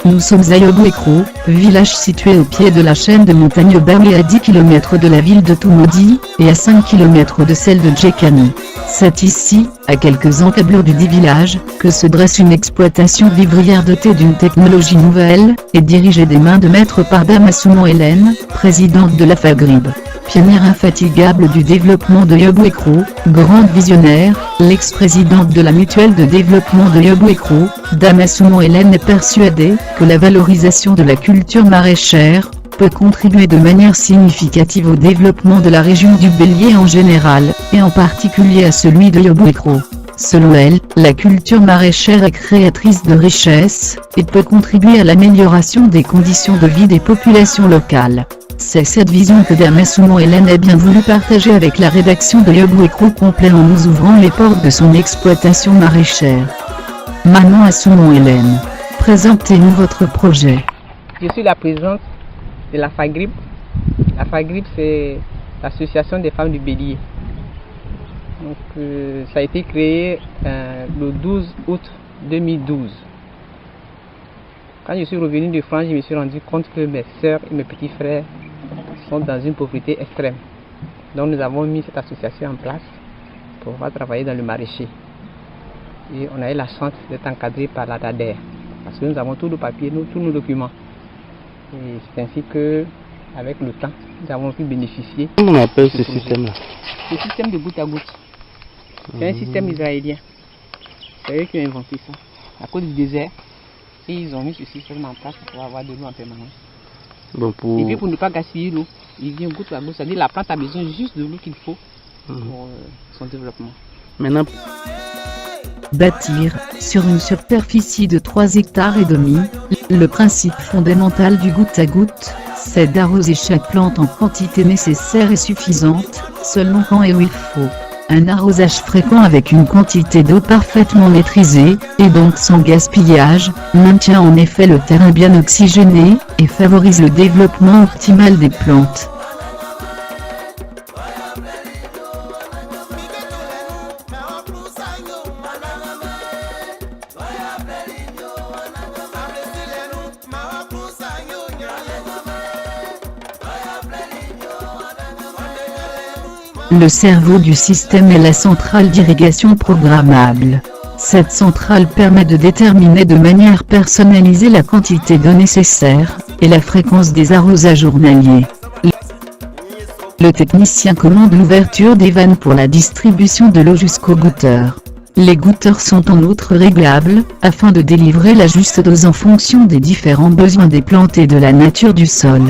Nous sommes à Yogwekro, village situé au pied de la chaîne de montagnes Berlé à 10 km de la ville de Tumodi, et à 5 km de celle de Djekani. C'est ici, à quelques encablures du dit village, que se dresse une exploitation vivrière dotée d'une technologie nouvelle, et dirigée des mains de maître par Dame Assoumon Hélène, présidente de la FAGRIB. Pionnière infatigable du développement de Yogwekro, grande visionnaire, l'ex-présidente de la mutuelle de développement de Yogwekro, Dame Assoumon Hélène est persuadée que la valorisation de la culture maraîchère peut contribuer de manière significative au développement de la région du Bélier en général, et en particulier à celui de Yogwekro. Selon elle, la culture maraîchère est créatrice de richesses, et peut contribuer à l'amélioration des conditions de vie des populations locales. C'est cette vision que Dame Assoumon Hélène a bien voulu partager avec la rédaction de Yogwekro complet en nous ouvrant les portes de son exploitation maraîchère. Maman Assoumon Hélène, présentez-nous votre projet. Je suis la présidente de la FAGRIB. La FAGRIB, c'est l'association des femmes du Bélier. Donc, ça a été créé le 12 août 2012. Quand je suis revenu de France, je me suis rendu compte que mes soeurs et mes petits frères sont dans une pauvreté extrême. Donc nous avons mis cette association en place pour pouvoir travailler dans le maraîcher. Et on a eu la chance d'être encadré par la DADER, parce que nous avons tous nos papiers, tous nos documents. Et c'est ainsi que, avec le temps, nous avons pu bénéficier. Comment on appelle ce système-là? Le système de goutte à goutte. C'est un système israélien. C'est eux qui ont inventé ça. À cause du désert, et ils ont mis ce système en place pour pouvoir avoir de l'eau en permanence. Bon, Et puis pour ne pas gaspiller l'eau, il vient goutte à goutte. C'est-à-dire la plante a besoin juste de l'eau qu'il faut pour son développement. Maintenant, Bâtir, sur une superficie de 3,5 hectares, le principe fondamental du goutte à goutte, c'est d'arroser chaque plante en quantité nécessaire et suffisante, seulement quand et où il faut. Un arrosage fréquent avec une quantité d'eau parfaitement maîtrisée, et donc sans gaspillage, maintient en effet le terrain bien oxygéné, et favorise le développement optimal des plantes. Le cerveau du système est la centrale d'irrigation programmable. Cette centrale permet de déterminer de manière personnalisée la quantité d'eau nécessaire, et la fréquence des arrosages journaliers. Le technicien commande l'ouverture des vannes pour la distribution de l'eau jusqu'au goutteur. Les goutteurs sont en outre réglables, afin de délivrer la juste dose en fonction des différents besoins des plantes et de la nature du sol.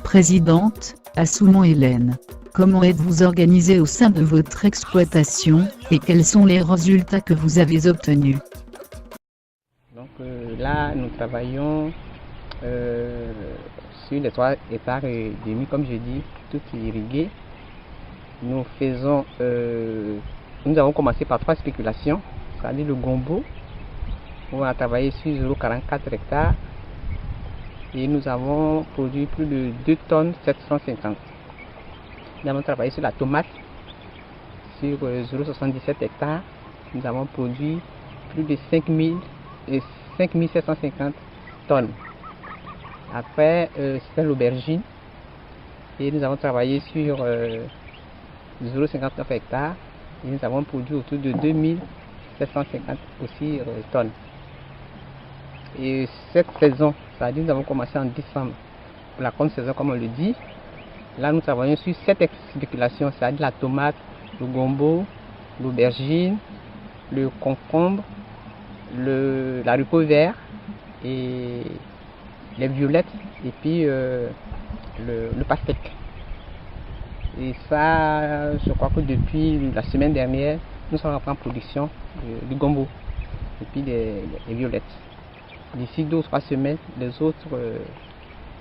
Présidente, Assoumon Hélène, comment êtes-vous organisée au sein de votre exploitation, et quels sont les résultats que vous avez obtenus? Donc là, nous travaillons sur les 3,5 hectares, comme je dis, tout irrigué. Nous faisons, nous avons commencé par 3 spéculations, c'est-à-dire le gombo, où on a travaillé sur 0,44 hectares. Et nous avons produit plus de 2 tonnes 750. Nous avons travaillé sur la tomate, sur 0,77 hectares. Nous avons produit plus de 5750 tonnes. Après, c'était l'aubergine. Et nous avons travaillé sur 0,59 hectares. Et nous avons produit autour de 2750 aussi tonnes. Et cette saison, c'est-à-dire nous avons commencé en décembre, pour la grande saison comme on le dit. Là nous travaillons sur 7 spéculations, c'est-à-dire la tomate, le gombo, l'aubergine, le concombre, l'haricot vert et les violettes et puis le pastèque. Et ça, je crois que depuis la semaine dernière, nous sommes en production du gombo et puis des violettes. D'ici 2 ou 3 semaines, les autres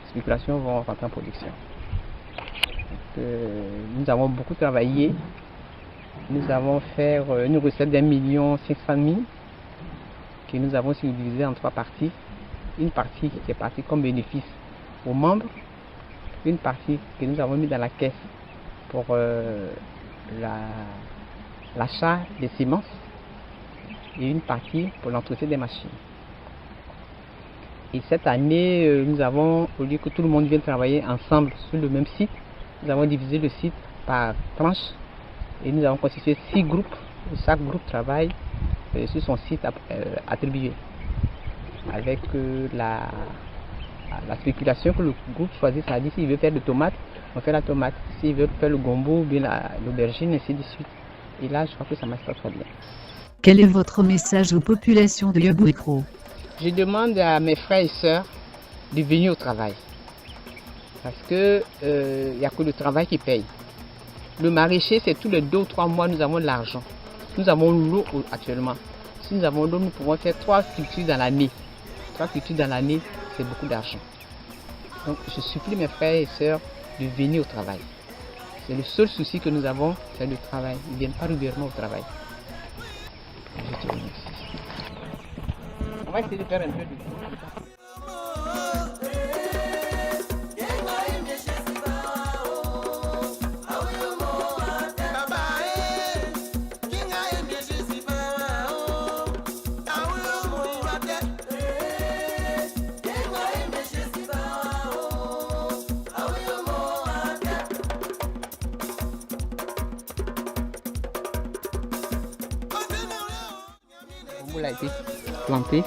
spéculations vont rentrer en production. Donc, nous avons beaucoup travaillé. Nous avons fait une recette d'1,5 million que nous avons subdivisée en 3 parties. Une partie qui est partie comme bénéfice aux membres, une partie que nous avons mis dans la caisse pour l'achat des semences et une partie pour l'entretien des machines. Et cette année, nous avons, au lieu que tout le monde vienne travailler ensemble sur le même site, nous avons divisé le site par tranches et nous avons constitué 6 groupes. Chaque groupe travaille sur son site attribué. Avec la spéculation que le groupe choisit, ça dit s'il veut faire de tomates, on fait la tomate. S'il veut faire le gombo ou bien l'aubergine, ainsi de suite. Et là, je crois que ça marche très bien. Quel est votre message aux populations de Yabouré-Cros? Je demande à mes frères et sœurs de venir au travail. Parce que il n'y a que le travail qui paye. Le maraîcher, c'est tous les 2 ou 3 mois, nous avons de l'argent. Nous avons l'eau actuellement. Si nous avons l'eau, nous pouvons faire 3 cultures dans l'année. 3 cultures dans l'année, c'est beaucoup d'argent. Donc, je supplie mes frères et sœurs de venir au travail. C'est le seul souci que nous avons, c'est le travail. Ils ne viennent pas régulièrement au travail. Je te remercie. On va essayer de faire un peu de... A été planté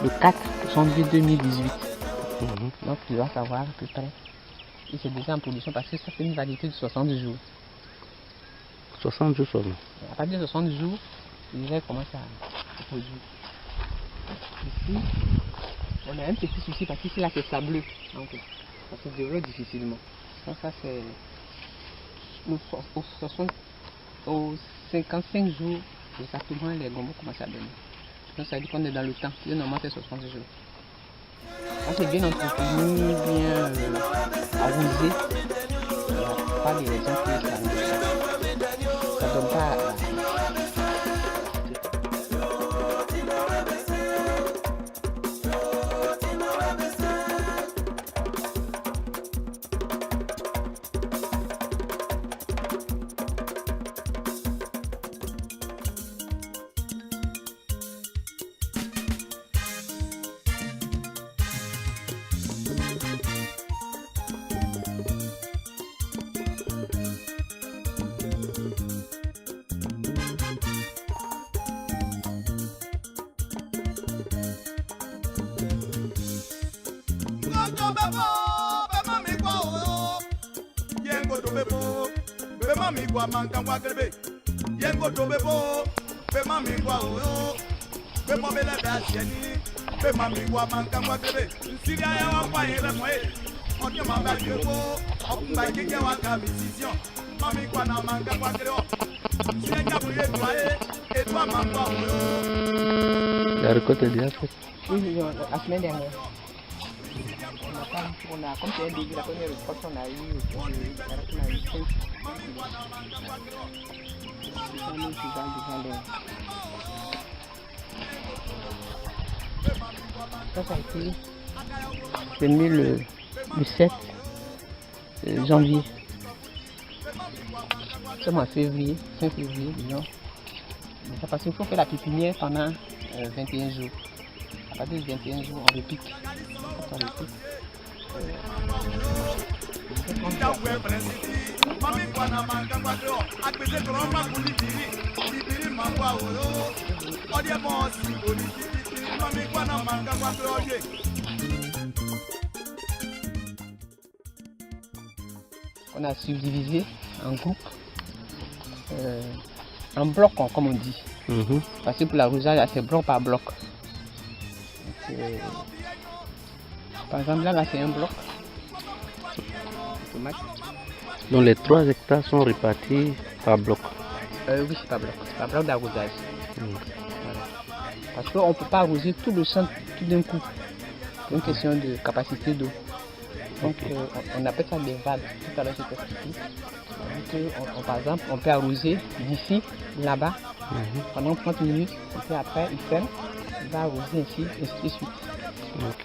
le 4 janvier 2018. Donc tu dois savoir à peu près. Et c'est déjà en production parce que ça fait une variété de 60 jours. 60 jours seulement. À partir de 60 jours, déjà commence à produire. Ici, on a un petit souci parce qu'ici là c'est sableux. Donc ça se développe difficilement. Donc ça c'est aux 55 jours exactement les gombos commencent à donner. Donc ça veut dire qu'on est dans le temps. Normalement c'est 60 jours. Quand c'est bien entretenu, bien arrosé, il n'y a pas de raison que ça ne donne pas. La récolte est déjà faite. Oui, la semaine dernière. Comme c'est un début, la première récolte qu'on a eu, ça a été semé le 7 janvier. C'est en février, fin février, disons. C'est parce qu'il faut faire la pépinière pendant 21 jours. À partir de 21 jours, on repique. Quand on repique, on a subdivisé en groupes en bloc, comme on dit. Mhm. Parce que pour l'arrosage, c'est bloc par bloc. Donc, par exemple, là, c'est un bloc. Tomate. Donc les 3 hectares sont répartis par bloc. Oui, c'est par bloc. C'est par bloc d'arrosage. Mhm. Voilà. Parce qu'on ne peut pas arroser tout le champ tout d'un coup. C'est une question de capacité d'eau. Donc, on appelle ça des vagues. Tout à l'heure, j'ai expliqué. Par exemple, on peut arroser d'ici, là-bas, pendant 30 minutes. Et puis après, il ferme. Il va arroser ainsi, ainsi de suite. Ok.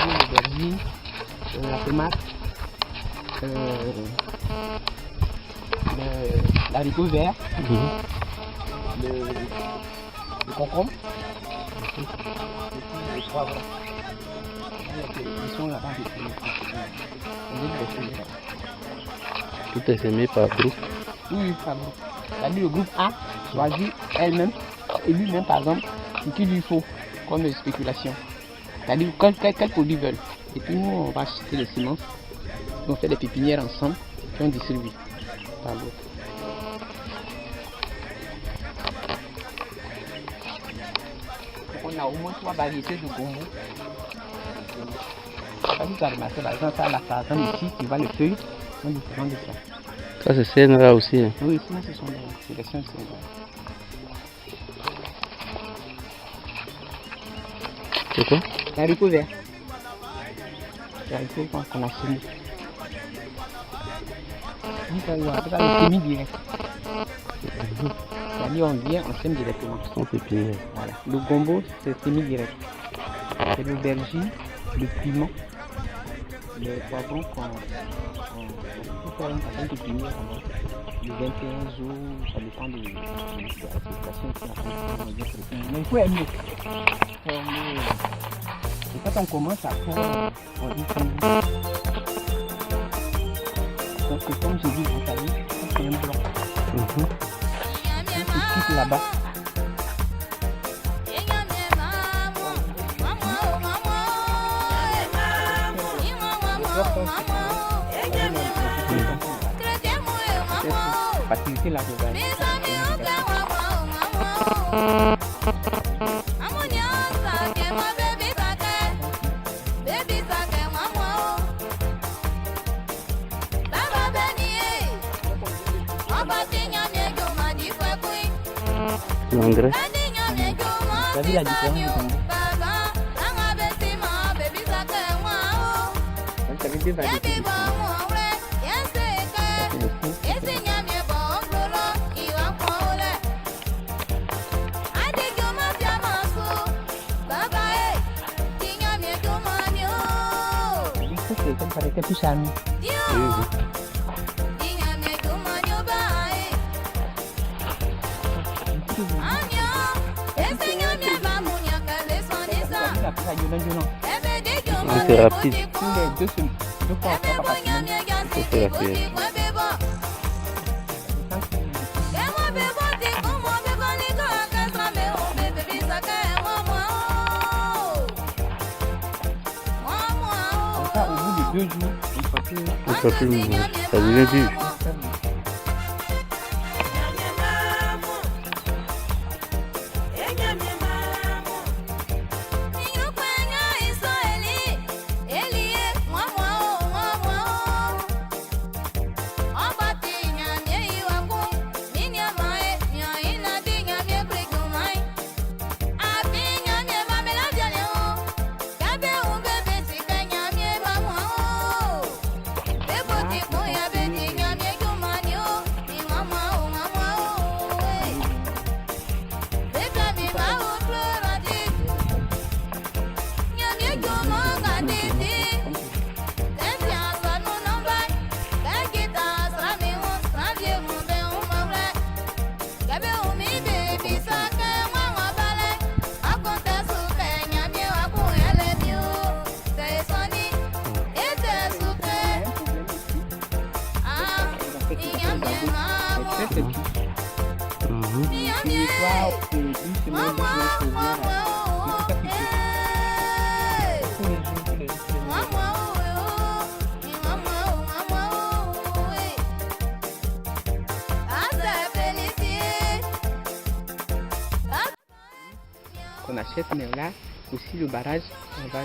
L'aubergine, la tomate, l'haricot vert, le concombre, le poivron. Ils sont là-bas. Tout est semé par groupe. Oui, par groupe. C'est-à-dire le groupe A choisit elle-même et lui-même, par exemple, ce qu'il lui faut comme spéculation. C'est-à-dire quel produit veulent. Et puis nous, on va acheter les semences. On fait des pépinières ensemble et on distribue par groupe. On a au moins 3 variétés de gombo. Quand vous avez remarqué, par exemple, ça, la sartane ici, tu vois les feuilles, sont différentes de ça. Ça c'est CNRA aussi. Hein. Oui, sinon ce sont des sélections de CNRA. C'est quoi? L'haricot vert. L'haricot qu'on a semé. On appelle ça le semi-direct. C'est-à-dire on vient, on sème directement. Sans pépinière. Voilà. Le gombo, c'est semi-direct. C'est l'aubergine, le piment, le poivron qu'on peut faire une certaine pépinière pendant le 21 jours, ça dépend de la situation. Mais il faut aimer. Et quand on commence à faire, on dit que donc comme je dis, vous savez, c'est un bloc. Tu quittes là-bas. Faciliter la regardée. L'engrais. Vous avez la différence du gombo. Vous avez deux variétés de gombo. C'est comme ça, c'était plus charmé. C'est rapide. Deux fois, trois par semaine. Il faut faire la cueillette. Comme ça, au bout de 2 jours, il ne faut plus plus ça devient dur. qu'on achète, mais là aussi le barrage, on va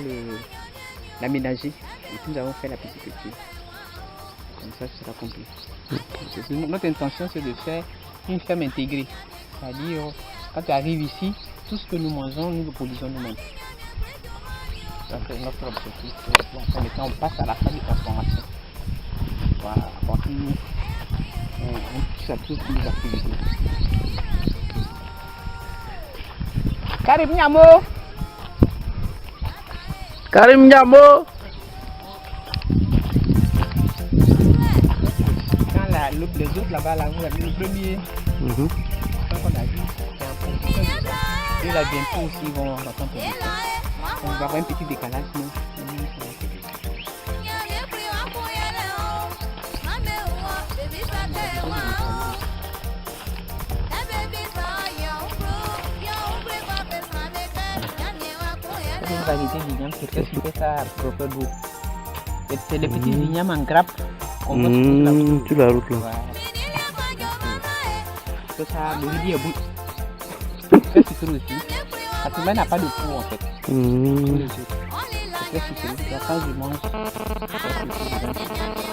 l'aménager. Et puis nous avons fait la petite clôture. Comme ça, ce sera complet. Notre intention, c'est de faire une ferme intégrée. C'est-à-dire, quand tu arrives ici, tout ce que nous mangeons, nous le produisons nous-mêmes. Donc, notre objectif, c'est on passe à la phase de transformation. Voilà, à partir on touche à toutes les activités. Karim Nyamo! Karim Nyamo! Les autres là-bas, là, vous avez le premier. Quand on a vu, c'est un peu. Et là, bientôt aussi, ils vont entendre un peu. On va avoir un petit décalage, nous. C'est une variété d'igname qui est super ça propre d'eau. C'est les petits ignames en grappe. On voit sur la route là. Ouais. Ça, le riz est bon. C'est très sucré aussi. Ça tout n'a pas de peau en fait. C'est très sucré. Donc quand je mange,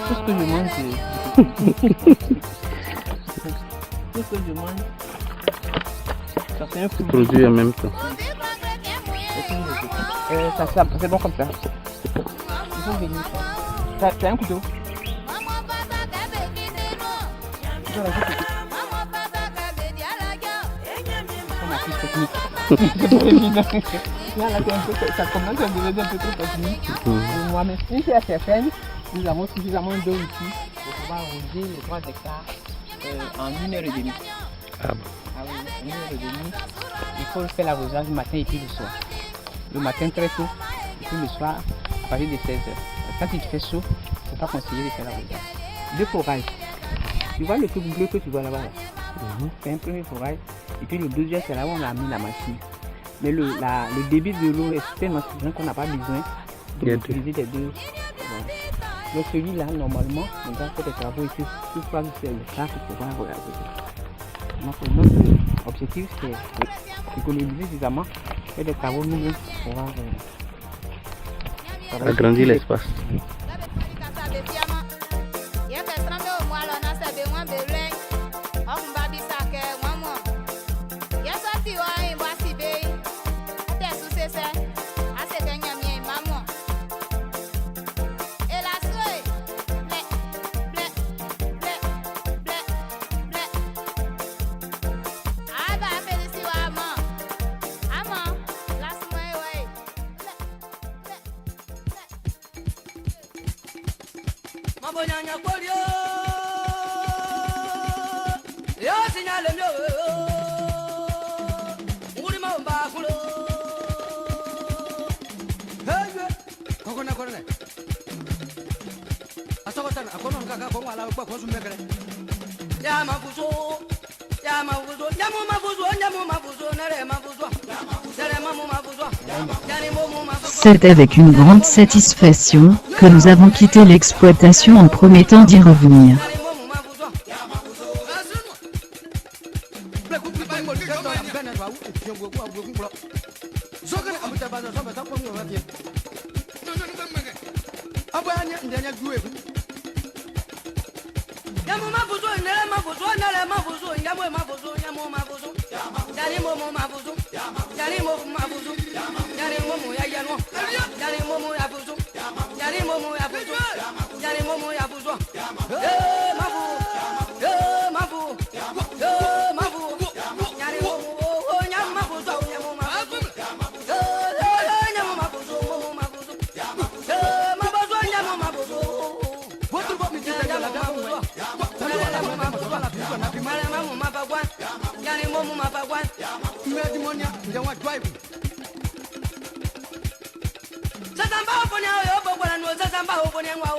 tout ce que je mange, tout ce que je mange, ça fait un fruit. Produit en même temps. C'est bon comme ça. Il faut venir. C'est un couteau. Ça commence à devenir un peu trop technique. Moi, mais si c'est assez faible, nous avons suffisamment d'eau ici pour pouvoir arroser les 3 hectares en 1h30. Ah bon? Ah oui, 1h30. Il faut faire l'arrosage le matin et puis le soir. Le matin très tôt, et puis le soir à partir de 16h. Quand il fait chaud, il ne faut pas conseiller de faire l'arrosage. 2 forages. Tu vois le truc bleu que tu vois là-bas là. C'est un premier forage. Et puis le deuxième, c'est là où on a mis la machine. Mais le débit de l'eau est tellement suffisant qu'on n'a pas besoin d'utiliser les deux. Voilà. Donc celui-là, normalement, on va faire des travaux ici. Tout soit c'est le cas pour pouvoir regarder. Donc notre objectif, c'est d'économiser suffisamment, faire des travaux nous-mêmes pour pouvoir agrandir l'espace. C'est avec une grande satisfaction que nous avons quitté l'exploitation en promettant d'y revenir. Sasa mbao ponya yo bogwana no sasa mbao ponya ngwa